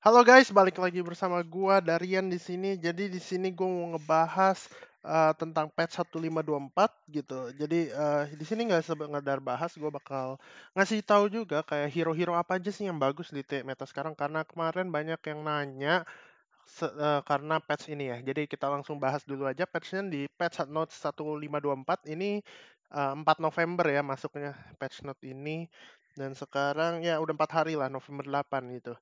Halo guys, balik lagi bersama gua Darian di sini. Jadi di sini gua mau ngebahas tentang patch 1524 gitu. Jadi di sini nggak sekedar bahas, gua bakal ngasih tahu juga kayak hero-hero apa aja sih yang bagus di meta sekarang karena kemarin banyak yang nanya karena patch ini ya. Jadi kita langsung bahas dulu aja patchnya di patch note 1524 ini 4 November ya masuknya patch note ini dan sekarang ya udah 4 hari lah November 8 gitu.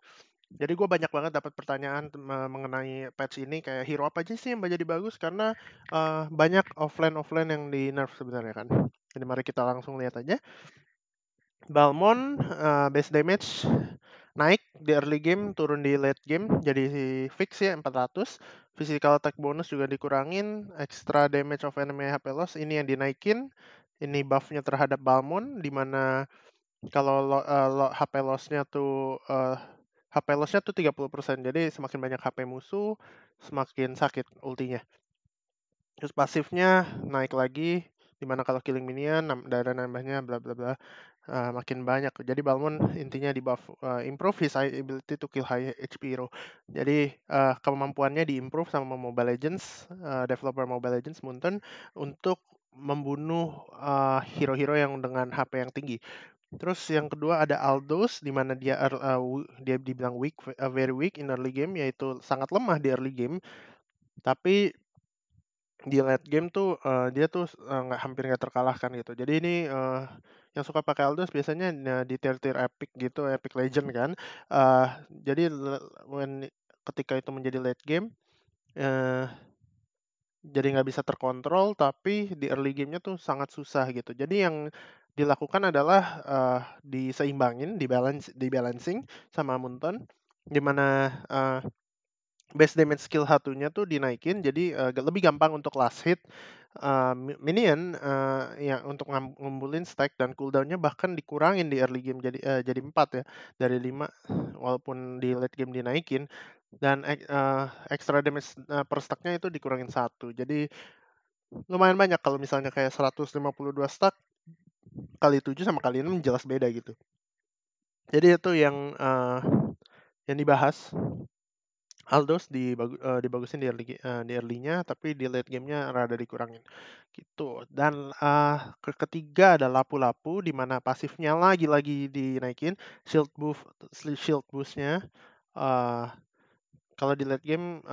Jadi gue banyak banget dapat pertanyaan mengenai patch ini kayak hero apa aja sih yang jadi bagus karena banyak offline yang di nerf sebenarnya kan. Jadi mari kita langsung lihat aja. Balmond base damage naik di early game, turun di late game jadi fix ya 400. Physical attack bonus juga dikurangin, extra damage of enemy HP loss ini yang dinaikin. Ini buffnya terhadap Balmond di mana kalau HP loss-nya tuh HP loss-nya tuh 30%. Jadi semakin banyak HP musuh, semakin sakit ultinya. Terus pasifnya naik lagi, dimana kalau killing minion, darah nambahnya bla bla bla makin banyak. Jadi Balmond intinya di buff improve his ability to kill high HP hero. Jadi kemampuannya di improve sama Mobile Legends, developer Mobile Legends Mountain untuk membunuh hero-hero yang dengan HP yang tinggi. Terus yang kedua ada Aldous di mana dia dibilang weak, very weak in early game, yaitu sangat lemah di early game. Tapi di late game tuh dia tuh hampir nggak terkalahkan gitu. Jadi ini yang suka pakai Aldous biasanya di tier-tier epic gitu, epic legend kan. Jadi ketika itu menjadi late game, eh, jadi nggak bisa terkontrol, tapi di early game-nya tuh sangat susah gitu. Jadi yang dilakukan adalah diseimbangin, dibalancing sama Munton, di mana base damage skill satunya tuh dinaikin, jadi lebih gampang untuk last hit minion yang untuk ngumpulin stack dan cooldown-nya bahkan dikurangin di early game jadi 4 ya dari 5 walaupun di late game dinaikin dan extra damage per stack-nya itu dikurangin satu. Jadi lumayan banyak kalau misalnya kayak 152 stack kali 7 sama kali 6 jelas beda gitu. Jadi itu yang dibahas. Aldous dibagusin di early-nya, tapi di late game-nya rada dikurangin, gitu. Dan, ketiga ada Lapu-Lapu, di mana pasifnya lagi-lagi dinaikin, shield boost-nya, eee, kalau di late game,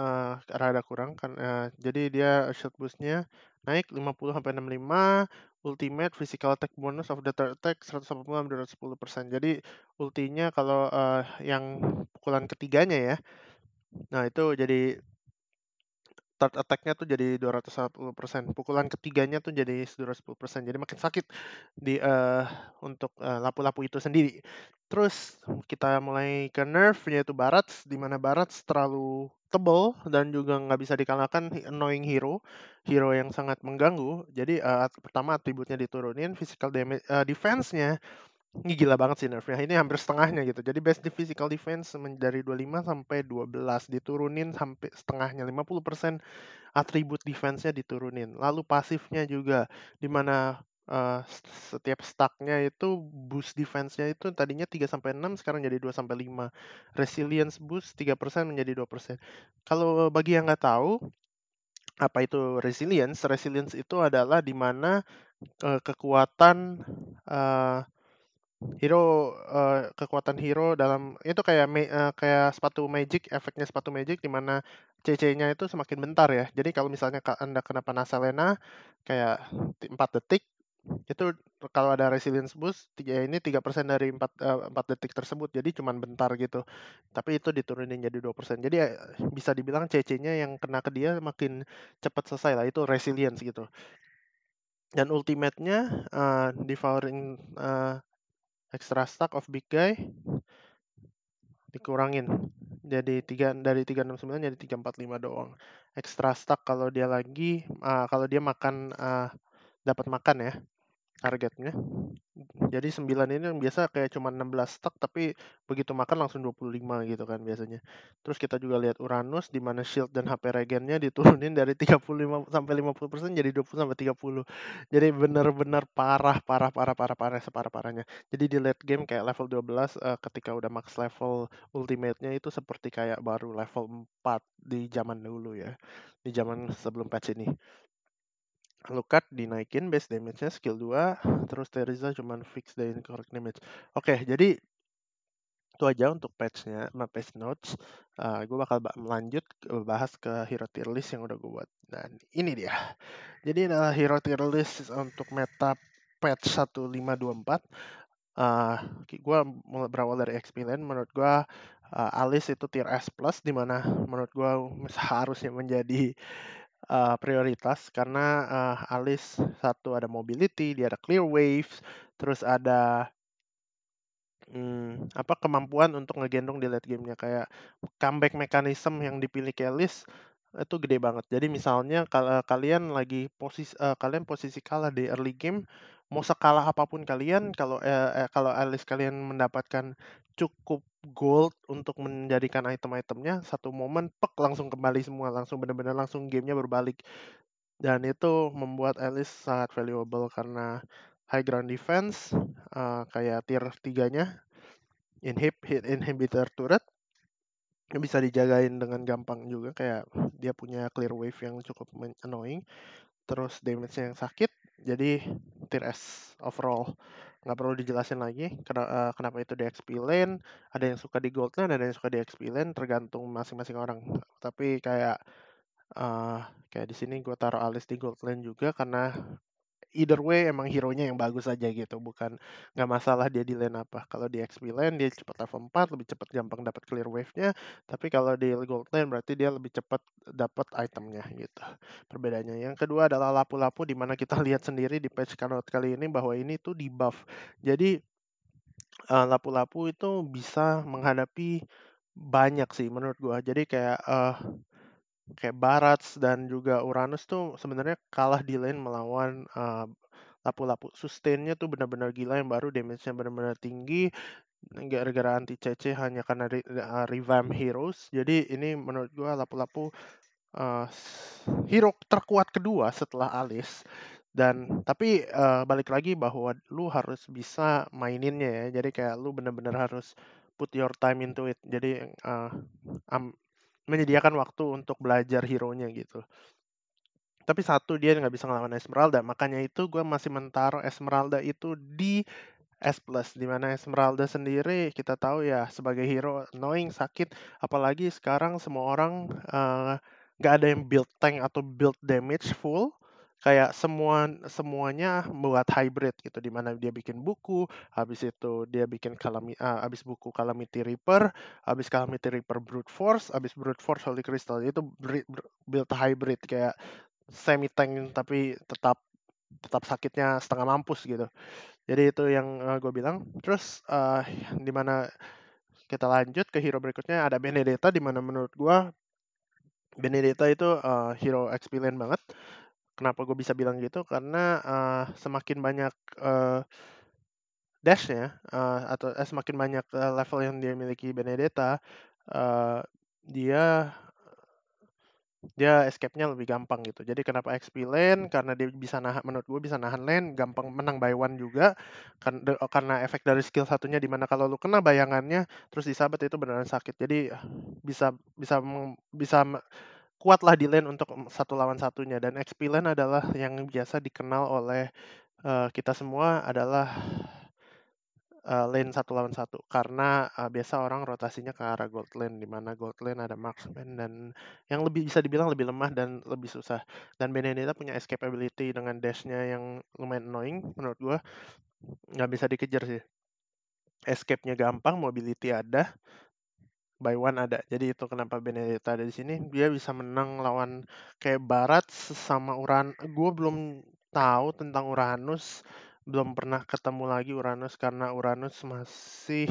rada kurang kan, jadi dia shield boost-nya naik 50 sampai 65, ultimate physical attack bonus of the third attack 180 sampai 210%. Jadi ultinya kalau, yang pukulan ketiganya ya, nah itu jadi third attack-nya tuh jadi 210%, pukulan ketiganya tuh jadi 210%, jadi makin sakit untuk lapu-lapu itu sendiri. Terus kita mulai ke nerf, yaitu Barats, di mana Barats terlalu tebal dan juga nggak bisa dikalahkan annoying hero yang sangat mengganggu. Jadi pertama atributnya diturunin, physical damage, defense-nya ini gila banget sih nerfnya. Ini hampir setengahnya gitu. Jadi base di physical defense dari 25 sampai 12 diturunin sampai setengahnya 50% atribut defense-nya diturunin. Lalu pasifnya juga di mana setiap stack-nya itu boost defense-nya itu tadinya 3 sampai 6 sekarang jadi 2 sampai 5. Resilience boost 3% menjadi 2%. Kalau bagi yang nggak tahu apa itu resilience? Resilience itu adalah di mana kekuatan eh, kekuatan hero dalam itu kayak sepatu magic, efeknya sepatu magic di mana CC-nya itu semakin bentar ya. Jadi kalau misalnya Anda kena panah Selena kayak 4 detik, itu kalau ada resilience boost, ya ini 3% dari 4 detik tersebut. Jadi cuman bentar gitu. Tapi itu diturunin jadi 2%. Jadi bisa dibilang CC-nya yang kena ke dia makin cepat selesai lah. Itu resilience gitu. Dan ultimate-nya devouring extra stack of big guy dikurangin jadi dari 369 jadi 345 doang. Extra stack kalau dia makan dapat makan ya. targetnya. Jadi 9 ini yang biasa kayak cuma 16 stack, tapi begitu makan langsung 25 gitu kan biasanya. Terus kita juga lihat Uranus di mana shield dan HP regennya diturunin dari 35 sampai 50% jadi 20 sampai 30. Jadi bener-bener parah parah parah parah parah separah-parahnya. Jadi di late game kayak level 12 ketika udah max level ultimate-nya itu seperti kayak baru level 4 di zaman dulu ya. Di zaman sebelum patch ini. Alucard dinaikin base damage-nya skill 2, terus Teresa cuman fix the incorrect damage. Oke, jadi itu aja untuk patch-nya, patch notes. Gue bakal melanjut bahas ke hero tier list yang udah gue buat. Dan ini dia. Jadi hero tier list untuk meta patch 1524. Gue mulai berawal dari XP Lane. Menurut gue Alice itu tier S+, dimana menurut gue seharusnya menjadi prioritas karena Alice satu ada mobility, dia ada clear waves, terus ada kemampuan untuk ngegendong di late game-nya kayak comeback mechanism yang dipilih Alice itu gede banget. Jadi misalnya kalau kalian posisi kalah di early game, mau sekalah apapun kalian, kalau Alice kalian mendapatkan cukup gold untuk menjadikan item-itemnya, satu momen pek langsung kembali semua, langsung benar-benar langsung gamenya berbalik. Dan itu membuat Alice sangat valuable karena high ground defense, kayak tier 3-nya, hit inhibitor turret, yang bisa dijagain dengan gampang juga, kayak dia punya clear wave yang cukup annoying, terus damage-nya yang sakit, jadi tier S overall. Nggak perlu dijelasin lagi kenapa itu di XP lane, ada yang suka di gold lane, ada yang suka di XP lane, tergantung masing-masing orang. Tapi kayak di sini gue taruh Alice di gold lane juga karena either way emang hero-nya yang bagus aja gitu, bukan nggak masalah dia di lane apa. Kalau di XP lane dia cepat level 4, lebih cepat gampang dapat clear wave-nya, tapi kalau di gold lane berarti dia lebih cepat dapat itemnya gitu. Perbedaannya. Yang kedua adalah lapu-lapu, di mana kita lihat sendiri di patch kali ini bahwa ini tuh di buff. Jadi lapu-lapu itu bisa menghadapi banyak sih menurut gua. Jadi kayak Barats dan juga Uranus tuh sebenarnya kalah di lane melawan lapu-lapu. Sustain-nya tuh benar-benar gila, yang baru damage-nya benar-benar tinggi gara-gara anti CC hanya karena revamp heroes. Jadi ini menurut gua lapu-lapu hero terkuat kedua setelah Alice. Dan tapi balik lagi bahwa lu harus bisa maininnya ya. Jadi kayak lu benar-benar harus put your time into it. Jadi menyediakan waktu untuk belajar hero-nya gitu. Tapi satu, dia nggak bisa ngelawan Esmeralda, makanya itu gue masih menaruh Esmeralda itu di S+, dimana Esmeralda sendiri kita tahu ya sebagai hero annoying, sakit, apalagi sekarang semua orang nggak ada yang build tank atau build damage full, kayak semuanya buat hybrid gitu, dimana dia bikin buku, habis itu dia bikin habis buku Calamity Reaper, habis Calamity Reaper Brute Force, habis Brute Force Holy Crystal, itu build hybrid kayak semi tank tapi tetap sakitnya setengah mampus gitu. Jadi itu yang gue bilang. Terus di mana kita lanjut ke hero berikutnya, ada Benedetta, di mana menurut gue Benedetta itu hero XP lane banget. Kenapa gue bisa bilang gitu? Karena semakin banyak dashnya atau semakin banyak level yang dia miliki Benedetta, dia dia escape-nya lebih gampang gitu. Jadi kenapa XP lane? Karena dia bisa menurut gue bisa nahan lane, gampang menang by one juga. Karena efek dari skill satunya, dimana kalau lu kena bayangannya terus disabet itu beneran sakit. Jadi bisa bisa bisa kuat lah di lane untuk satu lawan satunya. Dan XP lane adalah yang biasa dikenal oleh kita semua adalah lane satu lawan satu, karena biasa orang rotasinya ke arah gold lane, di mana gold lane ada marksman dan yang lebih bisa dibilang lebih lemah dan lebih susah. Dan Benedetta punya escape ability dengan dash-nya yang lumayan annoying menurut gua, nggak bisa dikejar sih. Escape-nya gampang, mobility ada, by one ada. Jadi itu kenapa Benedetta ada di sini. Dia bisa menang lawan kayak Barat sama Gue belum tahu tentang Uranus, belum pernah ketemu lagi Uranus karena Uranus masih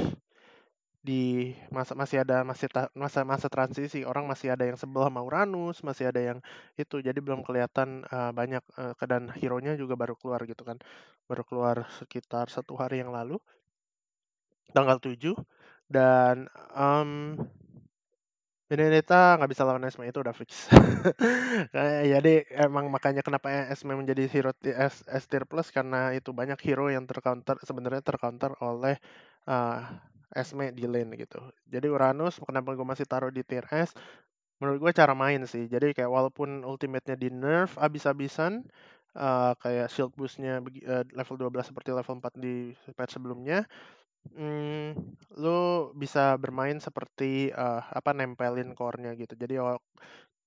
di masa-masa transisi, orang masih ada yang sebel sama Uranus, masih ada yang itu, jadi belum kelihatan banyak dan hero-nya juga baru keluar gitu kan, baru keluar sekitar 1 hari yang lalu, tanggal 7. Dan Benedetta nggak bisa lawan Esme itu udah fix. Jadi emang makanya kenapa Esme menjadi hero S tier plus, karena itu banyak hero yang sebenarnya tercounter oleh Esme di lane gitu. Jadi Uranus kenapa gue masih taruh di tier S? Menurut gue cara main sih. Jadi kayak walaupun ultimate-nya di nerf abis-abisan, kayak shield boost-nya level 12 seperti level 4 di patch sebelumnya, Mmm, lu bisa bermain seperti, nempelin core-nya gitu. Jadi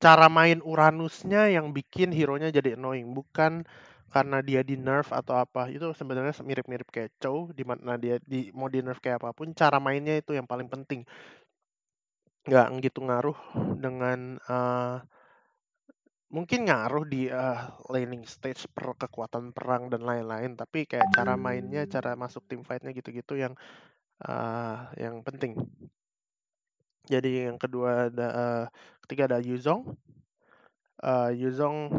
cara main Uranusnya yang bikin hero-nya jadi annoying, bukan karena dia di-nerf atau apa. Itu sebenarnya mirip-mirip kayak Chou, di mana dia mau di-nerf kayak apapun, cara mainnya itu yang paling penting. Nggak gitu ngaruh dengan, mungkin ngaruh di, laning stage kekuatan perang dan lain-lain, tapi kayak cara mainnya, cara masuk team fight-nya gitu-gitu yang penting. Jadi yang kedua ketiga ada Yuzong. Yuzong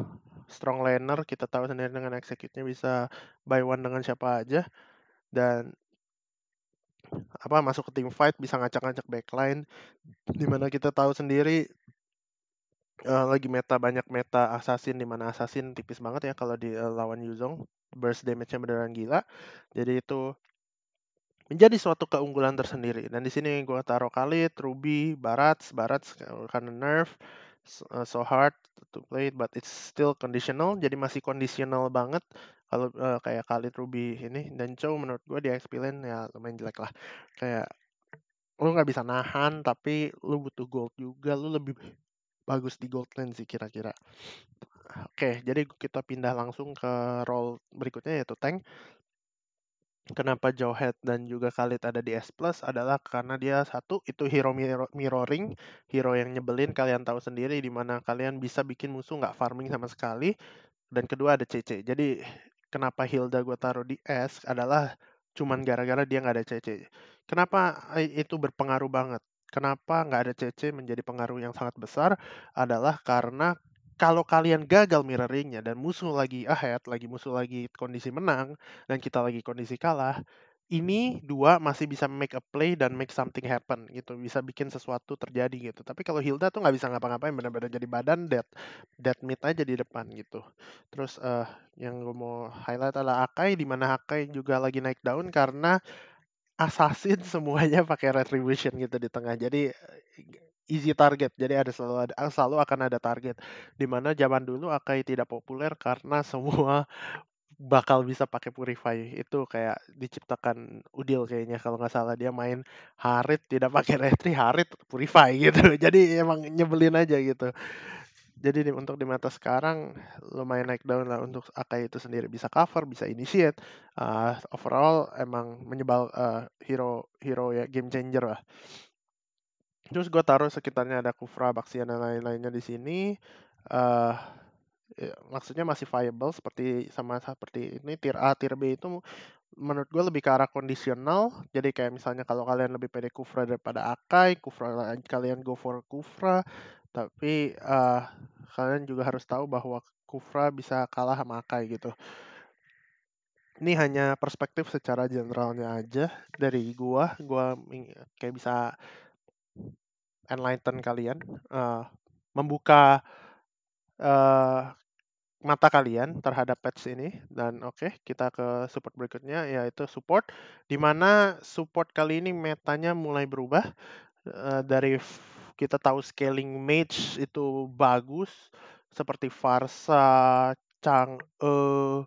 strong laner, kita tahu sendiri dengan execute-nya bisa buy one dengan siapa aja, dan masuk ke team fight bisa ngacak-ngacak backline, dimana kita tahu sendiri lagi banyak meta assassin, dimana assassin tipis banget ya kalau di lawan Yuzong, burst damage-nya beneran gila. Jadi itu menjadi suatu keunggulan tersendiri. Dan di sini gue taruh Khalid, Ruby, Barats karena nerf, so hard to play, but it's still conditional. Jadi masih conditional banget. Kalau kayak Khalid, Ruby ini, dan Chow menurut gue di XP lane ya lumayan jelek lah. Kayak lu nggak bisa nahan, tapi lu butuh gold juga. Lu lebih bagus di gold lane sih kira-kira. Oke, jadi kita pindah langsung ke role berikutnya, yaitu tank. Kenapa Jawhead dan juga Khalid ada di S plus adalah karena dia satu, itu hero mirroring, hero yang nyebelin, kalian tahu sendiri, di mana kalian bisa bikin musuh nggak farming sama sekali. Dan kedua ada CC. Jadi kenapa Hilda gue taruh di S adalah cuman gara-gara dia nggak ada CC. Kenapa itu berpengaruh banget? Kenapa nggak ada CC menjadi pengaruh yang sangat besar adalah karena kalau kalian gagal mirroringnya dan musuh lagi ahead, musuh lagi kondisi menang, dan kita lagi kondisi kalah, ini dua masih bisa make a play dan make something happen gitu, bisa bikin sesuatu terjadi gitu. Tapi kalau Hilda tuh nggak bisa ngapa-ngapain, benar-benar jadi badan dead meat aja di depan gitu. Terus yang gue mau highlight adalah Akai, di mana Akai juga lagi naik daun karena assassin semuanya pakai retribution gitu di tengah. Jadi easy target. Jadi selalu akan ada target. Di mana zaman dulu Akai tidak populer karena semua bakal bisa pakai Purify. Itu kayak diciptakan Udil kayaknya kalau nggak salah, dia main Harit tidak pakai retri, Harit Purify gitu. Jadi emang nyebelin aja gitu. Jadi untuk di mata sekarang lumayan naik daun lah untuk Akai itu sendiri, bisa cover, bisa initiate. Overall emang hero hero ya, game changer lah. Terus gue taruh sekitarnya ada Kufra, Baxian dan lain-lainnya di sini. Uh, Maksudnya masih viable seperti ini. Tier A, tier B itu menurut gue lebih ke arah kondisional. Jadi kayak misalnya kalau kalian lebih pede Kufra daripada Akai, kalian go for Kufra. Tapi kalian juga harus tahu bahwa Kufra bisa kalah sama Akai gitu. Ini hanya perspektif secara generalnya aja dari gua kayak bisa enlighten kalian, membuka uh, mata kalian terhadap patch ini. Dan oke, kita ke support berikutnya, yaitu support, dimana support kali ini metanya mulai berubah. Dari kita tahu scaling mage itu bagus, seperti Farsa, Chang'e,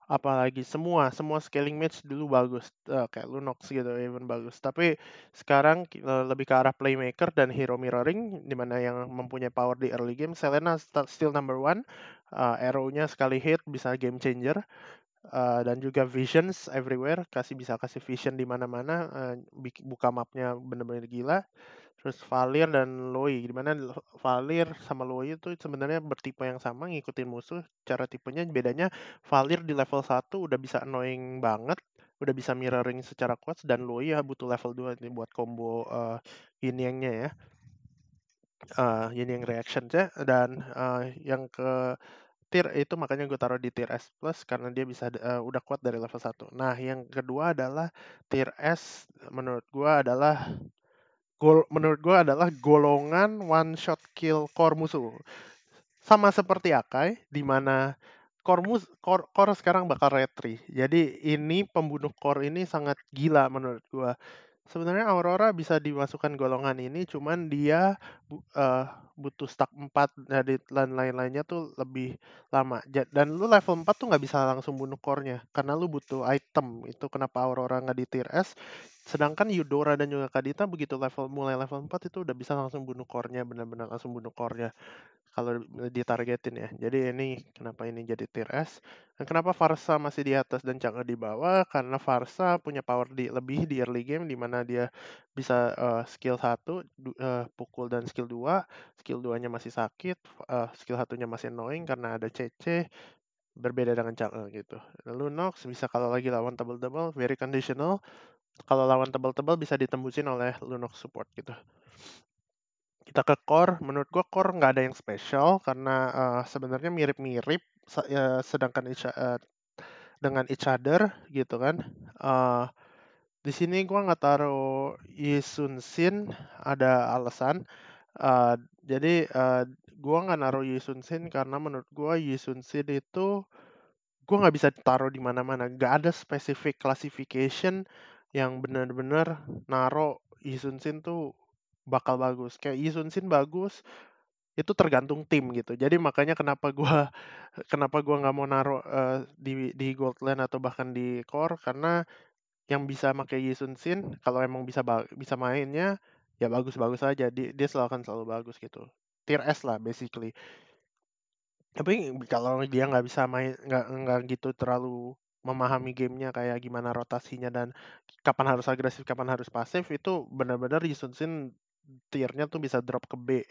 apalagi semua scaling mage dulu bagus, kayak Lunox gitu even bagus. Tapi sekarang lebih ke arah playmaker dan hero mirroring, dimana yang mempunyai power di early game. Selena still number one, arrow-nya sekali hit bisa game changer. Dan juga visions everywhere, bisa kasih vision di mana-mana, buka mapnya bener-bener gila. Terus Valir dan Loi, dimana Valir sama Loi itu sebenarnya bertipe yang sama, ngikutin musuh. Cara tipenya bedanya, Valir di level 1 udah bisa annoying banget, udah bisa mirroring secara kuat dan lo ya butuh level 2 nih buat combo yin yang-nya ya. Yin yang reaction ya, dan yang ke tier itu makanya gue taruh di tier S plus karena dia bisa udah kuat dari level 1. Nah, yang kedua adalah tier S menurut gua adalah golongan one shot kill core musuh. Sama seperti Akai, di mana core sekarang bakal retry. Jadi ini pembunuh core ini sangat gila menurut gua. Sebenarnya Aurora bisa dimasukkan golongan ini, cuman dia butuh stack 4 dari lain-lainnya tuh lebih lama. Dan lu level 4 tuh nggak bisa langsung bunuh core-nya, karena lu butuh item. Itu kenapa Aurora nggak di tier S. Sedangkan Eudora dan juga Kadita begitu mulai level 4 itu udah bisa langsung bunuh core-nya, benar-benar langsung bunuh core-nya kalau ditargetin ya. Jadi ini kenapa ini jadi tier S. Dan kenapa Varsa masih di atas dan Chang'e di bawah? Karena Varsa punya power lebih di early game, di mana dia bisa skill 1 pukul, dan skill 2. Skill 2-nya masih sakit, skill 1-nya masih annoying karena ada CC, berbeda dengan Chang'e gitu. Lalu Nox bisa kalau lagi lawan tebel-tebel, very conditional. Kalau lawan tebel-tebel bisa ditembusin oleh Lunox support gitu. Kita ke core, menurut gua core nggak ada yang spesial karena sebenarnya mirip-mirip, sedangkan dengan each other gitu kan. Eh, di sini gua nggak taruh Yi Sun Sin, ada alasan. Eh, jadi gua nggak naruh Yi Sun Sin karena menurut gua Yi Sun Sin itu gua nggak bisa taruh di mana-mana. Nggak ada specific classification yang benar-benar naruh Yi Sun Sin tuh bakal bagus. Kayak Yi Sun Sin bagus, itu tergantung tim gitu. Jadi makanya kenapa gua nggak mau naruh di gold lane atau bahkan di core, karena yang bisa pakai Yi Sun Sin kalau emang bisa mainnya ya bagus-bagus aja. Dia akan selalu bagus gitu. Tier S lah basically. Tapi kalau dia nggak bisa main, nggak gitu terlalu memahami gamenya kayak gimana rotasinya dan kapan harus agresif, kapan harus pasif, itu benar-benar Yi Sun Sin tiernya tuh bisa drop ke B.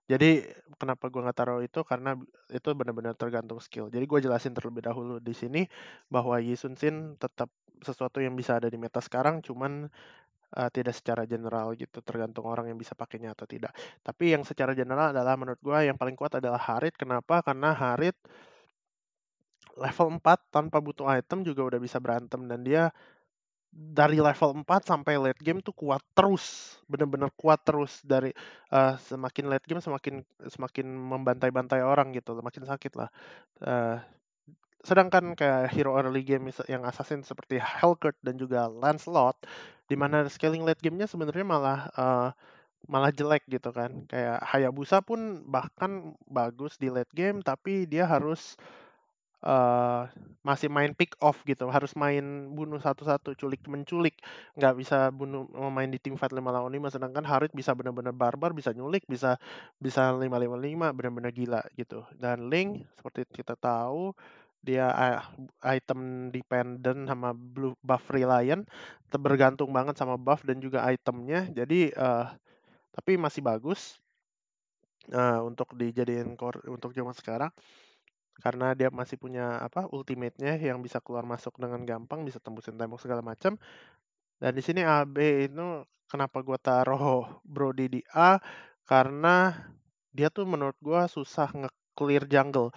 Jadi kenapa gue nggak taruh itu, karena itu benar-benar tergantung skill. Jadi gue jelasin terlebih dahulu di sini bahwa Yi Sun Sin tetap sesuatu yang bisa ada di meta sekarang, cuman tidak secara general gitu, tergantung orang yang bisa pakainya atau tidak. Tapi yang secara general adalah menurut gue yang paling kuat adalah Harit. Kenapa? Karena Harit level 4 tanpa butuh item juga udah bisa berantem, dan dia dari level 4 sampai late game tuh kuat terus, bener-bener kuat terus. Dari semakin late game semakin semakin membantai-bantai orang gitu, makin sakit lah. Eh, sedangkan kayak hero early game yang assassin seperti Helcurt dan juga Lancelot, di mana scaling late gamenya sebenarnya malah jelek gitu kan. Kayak Hayabusa pun bahkan bagus di late game, tapi dia harus masih main pick off gitu, harus main bunuh satu-satu, menculik, nggak bisa main di tim fight 5 lawan 5. Sedangkan Harit bisa benar-benar barbar, bisa nyulik, bisa bisa 5-5-5, benar-benar gila gitu. Dan Link seperti kita tahu dia item dependent sama buff Reliant, bergantung banget sama buff dan juga itemnya. Jadi tapi masih bagus untuk dijadiin core untuk zaman sekarang. Karena dia masih punya ultimate-nya yang bisa keluar masuk dengan gampang, bisa tembusin tembok segala macam. Dan di sini AB itu kenapa gua taruh Brody di A, karena dia tuh menurut gua susah nge-clear jungle.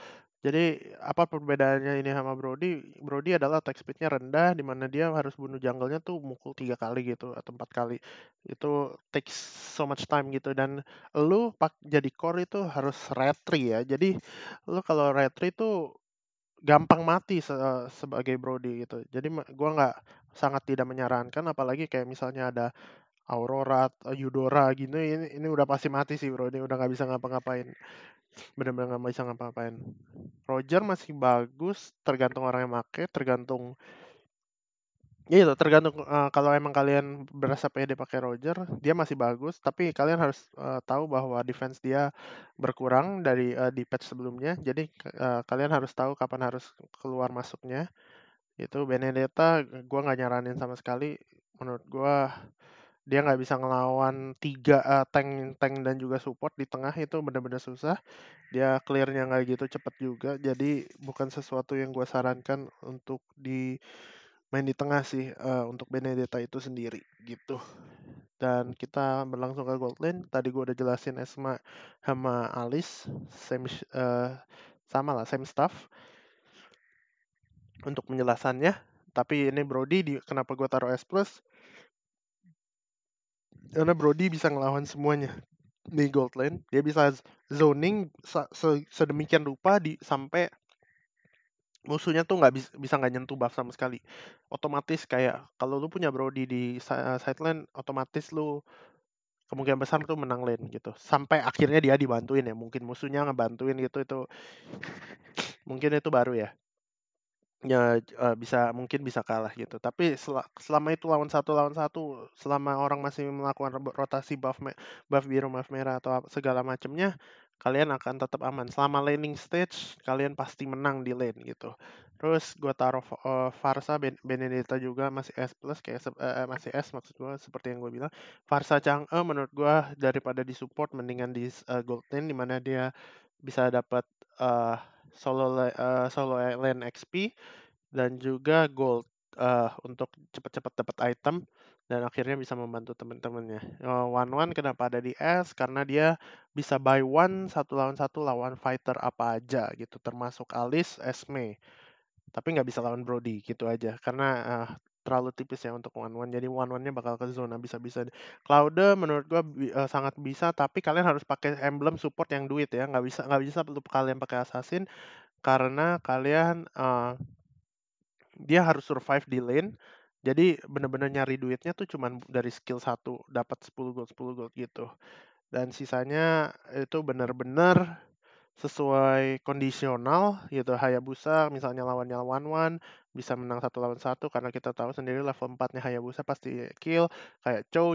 Jadi apa perbedaannya ini sama Brody? Brody adalah attack speed-nya rendah, di mana dia harus bunuh jungle-nya tuh mukul 3 kali gitu atau 4 kali. Itu takes so much time gitu, dan lu jadi core itu harus retry ya. Jadi lu kalau retry tuh gampang mati sebagai Brody gitu. Jadi gua nggak sangat tidak menyarankan, apalagi kayak misalnya ada Aurora atau Eudora gitu, ini udah pasti mati sih Brody, udah nggak bisa ngapa-ngapain. Bener-bener nggak bisa ngapa-ngapain. Roger masih bagus, tergantung orang yang make, tergantung ya itu tergantung kalau emang kalian berasa pede pakai Roger, dia masih bagus, tapi kalian harus tahu bahwa defense dia berkurang dari di patch sebelumnya. Jadi kalian harus tahu kapan harus keluar masuknya. Itu Benedetta gua nggak nyaranin sama sekali. Menurut gua dia nggak bisa ngelawan 3 tank tank dan juga support di tengah, itu benar-benar susah. Dia clearnya nggak gitu cepet juga, jadi bukan sesuatu yang gue sarankan untuk main di tengah sih untuk Benedetta itu sendiri gitu. Dan kita berlangsung ke gold lane. Tadi gue udah jelasin Esma sama Alice, sama lah, same stuff untuk penjelasannya. Tapi ini Brody, kenapa gue taruh S+, karena Brody bisa ngelawan semuanya di gold lane. Dia bisa zoning sedemikian rupa sampai musuhnya tuh nggak bisa nggak nyentuh buff sama sekali. Otomatis kayak kalau lu punya Brody di side lane, otomatis lu kemungkinan besar tuh menang lane gitu. Sampai akhirnya dia dibantuin ya. Mungkin musuhnya ngebantuin gitu, itu mungkin itu baru ya. Ya mungkin bisa kalah gitu. Tapi selama itu lawan satu, selama orang masih melakukan rotasi buff biru, buff merah atau segala macamnya, kalian akan tetap aman. Selama laning stage, kalian pasti menang di lane gitu. Terus gue taruh Farsa, Benedetta juga masih S+, kayak masih S maksud gue, seperti yang gue bilang. Farsa Chang'e menurut gue daripada di support mendingan di gold lane, dimana dia bisa dapat solo lane XP dan juga gold untuk cepat-cepat dapat item dan akhirnya bisa membantu teman-temannya. One kenapa ada di S? Karena dia bisa buy one satu lawan fighter apa aja gitu, termasuk Alice, Esme. Tapi nggak bisa lawan Brody gitu aja karena terlalu tipis ya untuk one. Jadi one-nya bakal ke zona bisa-bisa. Cloud menurut gua sangat bisa, tapi kalian harus pakai emblem support yang duit ya. Nggak bisa kalian pakai assassin karena kalian dia harus survive di lane. Jadi bener-bener nyari duitnya tuh cuman dari skill 1 dapat 10 gold gitu. Dan sisanya itu bener-bener sesuai kondisional gitu. Hayabusa misalnya lawannya one bisa menang satu lawan satu karena kita tahu sendiri level 4-nya Hayabusa pasti kill. Kayak Chow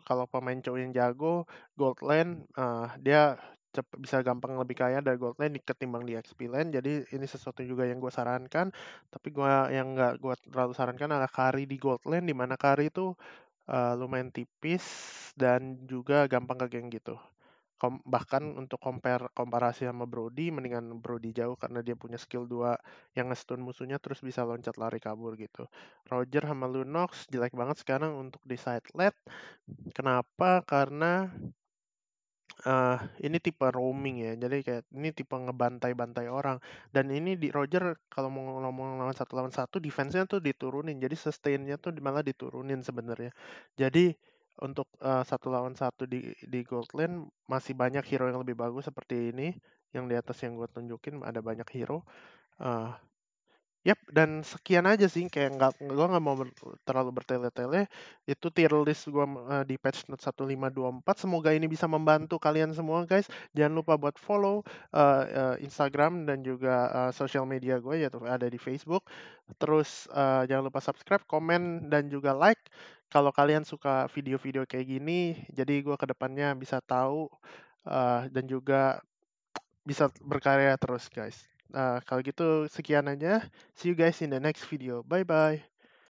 kalau pemain Chow yang jago gold lane dia bisa gampang lebih kaya dari gold lane ketimbang di XP lane. Jadi ini sesuatu juga yang gue sarankan. Tapi yang nggak gue terlalu sarankan adalah carry di gold lane, di mana carry itu lumayan tipis dan juga gampang ke geng gitu. Bahkan untuk komparasi sama Brody, mendingan Brody jauh karena dia punya skill 2 yang nge-stun musuhnya terus bisa loncat lari kabur gitu. Roger sama Lunox jelek banget sekarang untuk di side lane. Kenapa? Karena ini tipe roaming ya, jadi kayak ini tipe ngebantai-bantai orang. Dan ini di Roger kalau mau ngomong lawan satu defense-nya tuh diturunin, jadi sustain-nya tuh malah diturunin sebenarnya. Jadi untuk satu lawan satu di gold lane masih banyak hero yang lebih bagus seperti ini, yang di atas yang gue tunjukin ada banyak hero. Uh, Yap, dan sekian aja sih, kayak gue nggak mau terlalu bertele-tele. Itu tier list gue di patch note 1524. Semoga ini bisa membantu kalian semua guys. Jangan lupa buat follow Instagram dan juga social media gue, yaitu ada di Facebook. Terus jangan lupa subscribe, komen, dan juga like. Kalau kalian suka video-video kayak gini, jadi gue kedepannya bisa tahu dan juga bisa berkarya terus guys. Kalau gitu sekian aja. See you guys in the next video. Bye bye.